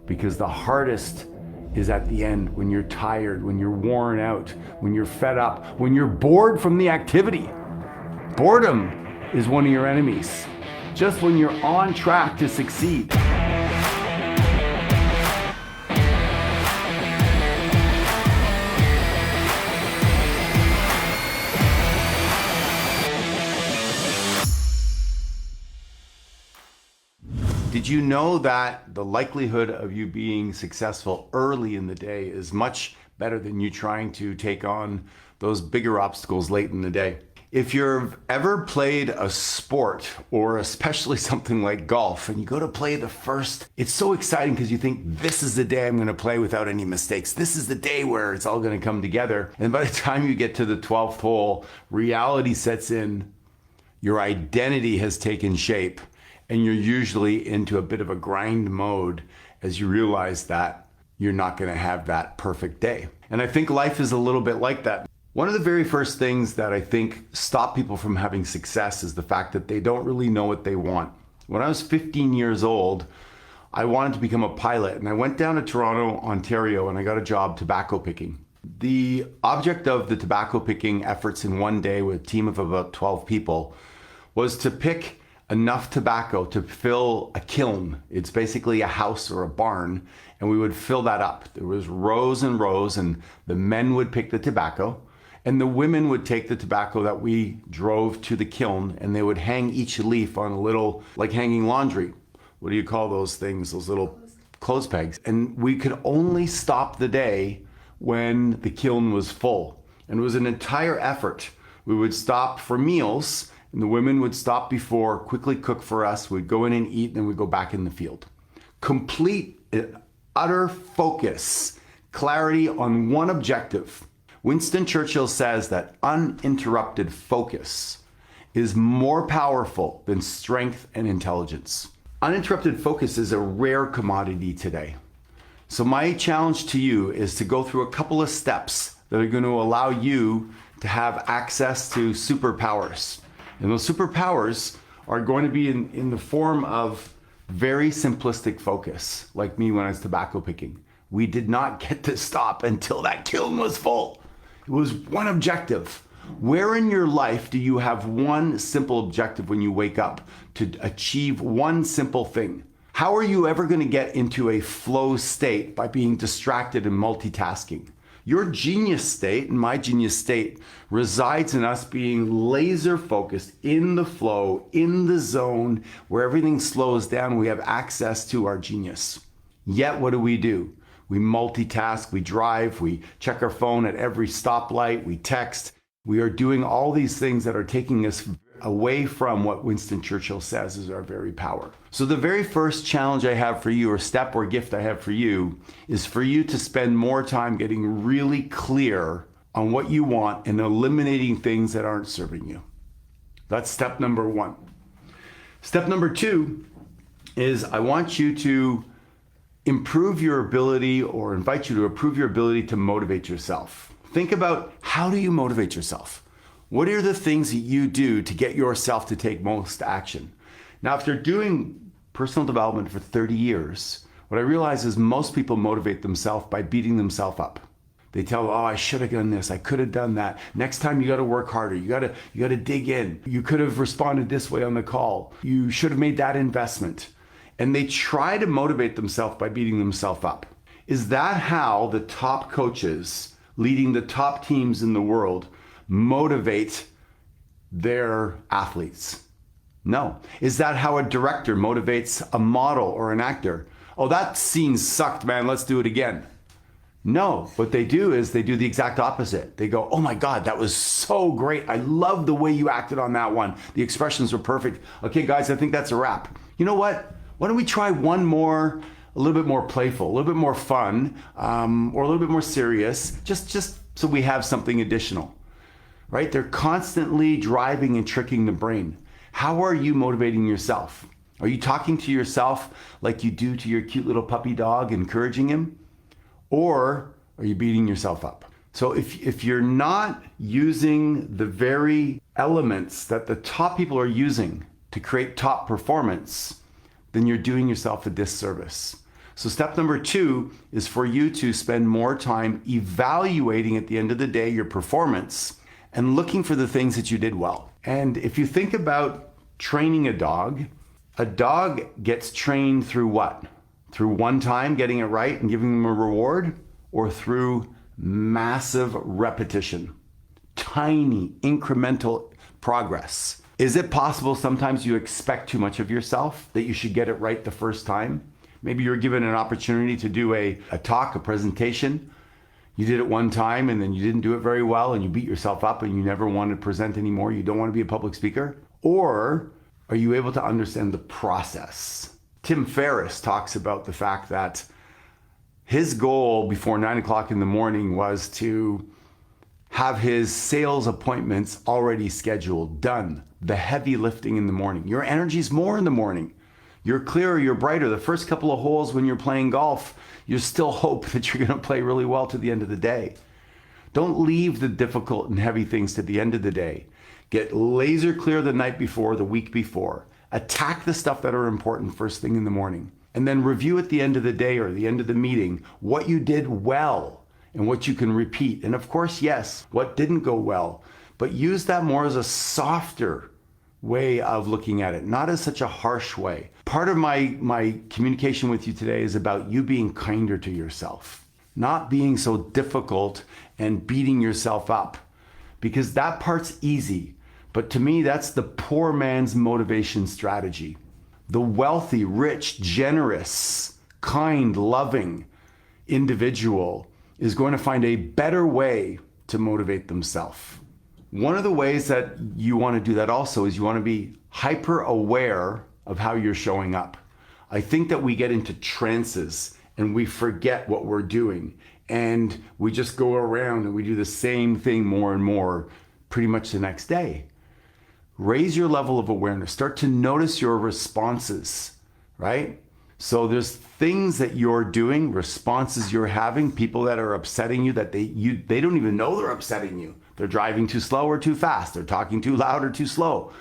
because the hardest is at the end, when you're tired, when you're worn out, when you're fed up, when you're bored from the activity. Boredom is one of your enemies, just when you're on track to succeed. Did you know that the likelihood of you being successful early in the day is much better than you trying to take on those bigger obstacles late in the day? If you've ever played a sport, or especially something like golf, and you go to play the first, it's so exciting because you think, this is the day I'm going to play without any mistakes. This is the day where it's all going to come together. And by the time you get to the 12th hole, reality sets in, your identity has taken shape, and you're usually into a bit of a grind mode as you realize that you're not going to have that perfect day. And I think life is a little bit like that. One of the very first things that I think stop people from having success is the fact that they don't really know what they want. When I was 15 years old, I wanted to become a pilot, and I went down to Toronto, Ontario, and I got a job tobacco picking. The object of the tobacco picking efforts in one day with a team of about 12 people was to pick enough tobacco to fill a kiln. It's basically a house or a barn, and we would fill that up. There was rows and rows, and the men would pick the tobacco, and the women would take the tobacco that we drove to the kiln, and they would hang each leaf on a little, like hanging laundry. What do you call those things? Those little clothes pegs. And we could only stop the day when the kiln was full. And it was an entire effort. We would stop for meals, and the women would stop before, quickly cook for us. We'd go in and eat, and then we'd go back in the field. Complete, utter focus, clarity on one objective. Winston Churchill says that uninterrupted focus is more powerful than strength and intelligence. Uninterrupted focus is a rare commodity today. So my challenge to you is to go through a couple of steps that are going to allow you to have access to superpowers. And those superpowers are going to be in the form of very simplistic focus, like me when I was tobacco picking. We did not get to stop until that kiln was full. It was one objective. Where in your life do you have one simple objective when you wake up to achieve one simple thing? How are you ever going to get into a flow state by being distracted and multitasking? Your genius state and my genius state resides in us being laser focused in the flow, in the zone where everything slows down. We have access to our genius. Yet what do? We multitask, we drive, we check our phone at every stoplight, we text. We are doing all these things that are taking us away from what Winston Churchill says is our very power. So the very first challenge I have for you, or step or gift I have for you, is for you to spend more time getting really clear on what you want and eliminating things that aren't serving you. That's step number one. Step number two is I want you to improve your ability, or invite you to improve your ability to motivate yourself. Think about, how do you motivate yourself? What are the things that you do to get yourself to take most action? Now, after doing personal development for 30 years, what I realize is most people motivate themselves by beating themselves up. They tell, oh, I should have done this, I could have done that. Next time you got to work harder, you got to dig in. You could have responded this way on the call. You should have made that investment. And they try to motivate themselves by beating themselves up. Is that how the top coaches leading the top teams in the world motivate their athletes? No. Is that how a director motivates a model or an actor? Oh, that scene sucked, man, let's do it again. No, what they do is they do the exact opposite. They go, oh my God, that was so great. I love the way you acted on that one. The expressions were perfect. Okay, guys, I think that's a wrap. You know what? Why don't we try one more, a little bit more playful, a little bit more fun, or a little bit more serious, just so we have something additional, right? They're constantly driving and tricking the brain. How are you motivating yourself? Are you talking to yourself like you do to your cute little puppy dog, encouraging him? Or are you beating yourself up? So if you're not using the very elements that the top people are using to create top performance, then you're doing yourself a disservice. So step number 2 is for you to spend more time evaluating at the end of the day your performance and looking for the things that you did well. And if you think about training a dog gets trained through what? Through one time getting it right and giving them a reward, or through massive repetition, tiny incremental progress? Is it possible sometimes you expect too much of yourself, that you should get it right the first time? Maybe you're given an opportunity to do a talk, a presentation. You did it one time and then you didn't do it very well and you beat yourself up and you never want to present anymore. You don't want to be a public speaker? Or are you able to understand the process? Tim Ferriss talks about the fact that his goal before 9 o'clock in the morning was to have his sales appointments already scheduled, done. The heavy lifting in the morning. Your energy's more in the morning. You're clearer, you're brighter. The first couple of holes when you're playing golf, you still hope that you're going to play really well to the end of the day. Don't leave the difficult and heavy things to the end of the day. Get laser clear the night before, the week before. Attack the stuff that are important first thing in the morning. And then review at the end of the day or the end of the meeting what you did well and what you can repeat. And of course, yes, what didn't go well. But use that more as a softer way of looking at it, not as such a harsh way. Part of my communication with you today is about you being kinder to yourself, not being so difficult and beating yourself up, because that part's easy. But to me, that's the poor man's motivation strategy. The wealthy, rich, generous, kind, loving individual is going to find a better way to motivate themselves. One of the ways that you want to do that also is you want to be hyper aware of how you're showing up. I think that we get into trances and we forget what we're doing and we just go around and we do the same thing more and more pretty much the next day. Raise your level of awareness. Start to notice your responses, right? So there's things that you're doing, responses you're having, people that are upsetting you that they don't even know they're upsetting you. They're driving too slow or too fast. They're talking too loud or too slow.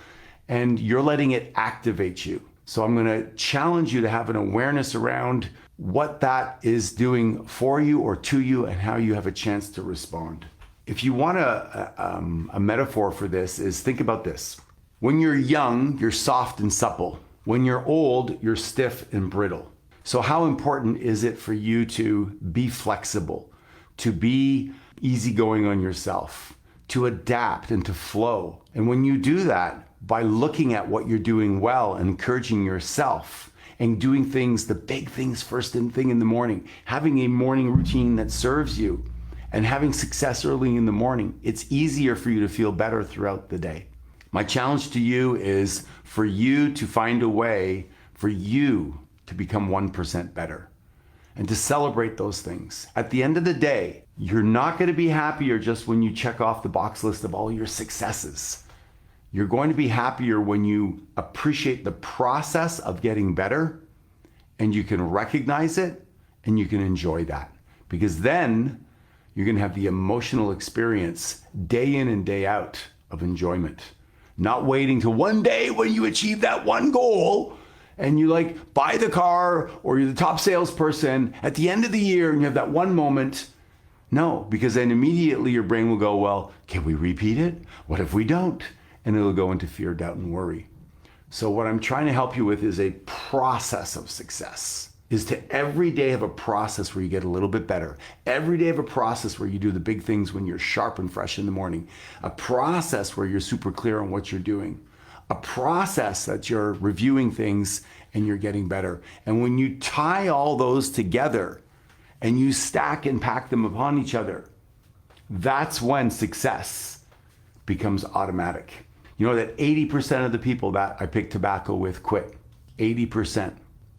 And you're letting it activate you. So I'm going to challenge you to have an awareness around what that is doing for you or to you and how you have a chance to respond. If you want a metaphor for this is think about this. When you're young, you're soft and supple. When you're old, you're stiff and brittle. So how important is it for you to be flexible, to be easygoing on yourself, to adapt and to flow? And when you do that, by looking at what you're doing well and encouraging yourself and doing things, the big things first thing in the morning, having a morning routine that serves you and having success early in the morning, it's easier for you to feel better throughout the day. My challenge to you is for you to find a way for you to become 1% better and to celebrate those things. At the end of the day, you're not going to be happier just when you check off the box list of all your successes. You're going to be happier when you appreciate the process of getting better and you can recognize it and you can enjoy that. Because then you're going to have the emotional experience day in and day out of enjoyment. Not waiting till one day when you achieve that one goal and you like buy the car or you're the top salesperson at the end of the year and you have that one moment. No, because then immediately your brain will go, well, can we repeat it? What if we don't? And it'll go into fear, doubt, and worry. So what I'm trying to help you with is a process of success. Is to every day have a process where you get a little bit better. Every day have a process where you do the big things when you're sharp and fresh in the morning. A process where you're super clear on what you're doing. A process that you're reviewing things and you're getting better. And when you tie all those together and you stack and pack them upon each other, that's when success becomes automatic. You know that 80% of the people that I picked tobacco with quit. 80%.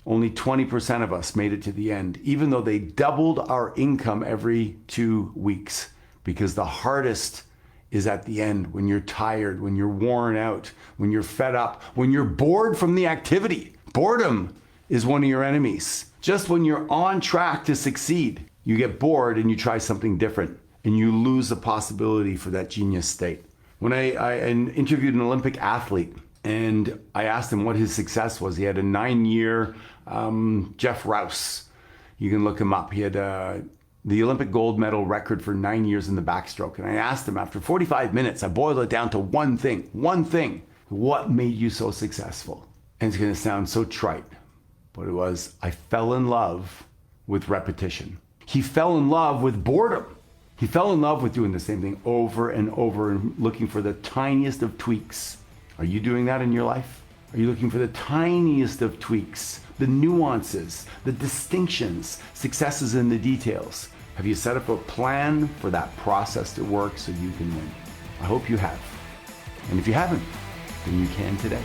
Only 20% of us made it to the end, even though they doubled our income every 2 weeks, because the hardest is at the end when you're tired, when you're worn out, when you're fed up, when you're bored from the activity. Boredom is one of your enemies. Just when you're on track to succeed, you get bored and you try something different and you lose the possibility for that genius state. When I interviewed an Olympic athlete, and I asked him what his success was. He had a 9-year Jeff Rouse. You can look him up. He had the Olympic gold medal record for 9 years in the backstroke. And I asked him after 45 minutes, I boiled it down to one thing. What made you so successful? And it's going to sound so trite, but it was, I fell in love with repetition. He fell in love with boredom. He fell in love with doing the same thing over and over and looking for the tiniest of tweaks. Are you doing that in your life? Are you looking for the tiniest of tweaks, the nuances, the distinctions, successes in the details? Have you set up a plan for that process to work so you can win? I hope you have. And if you haven't, then you can today.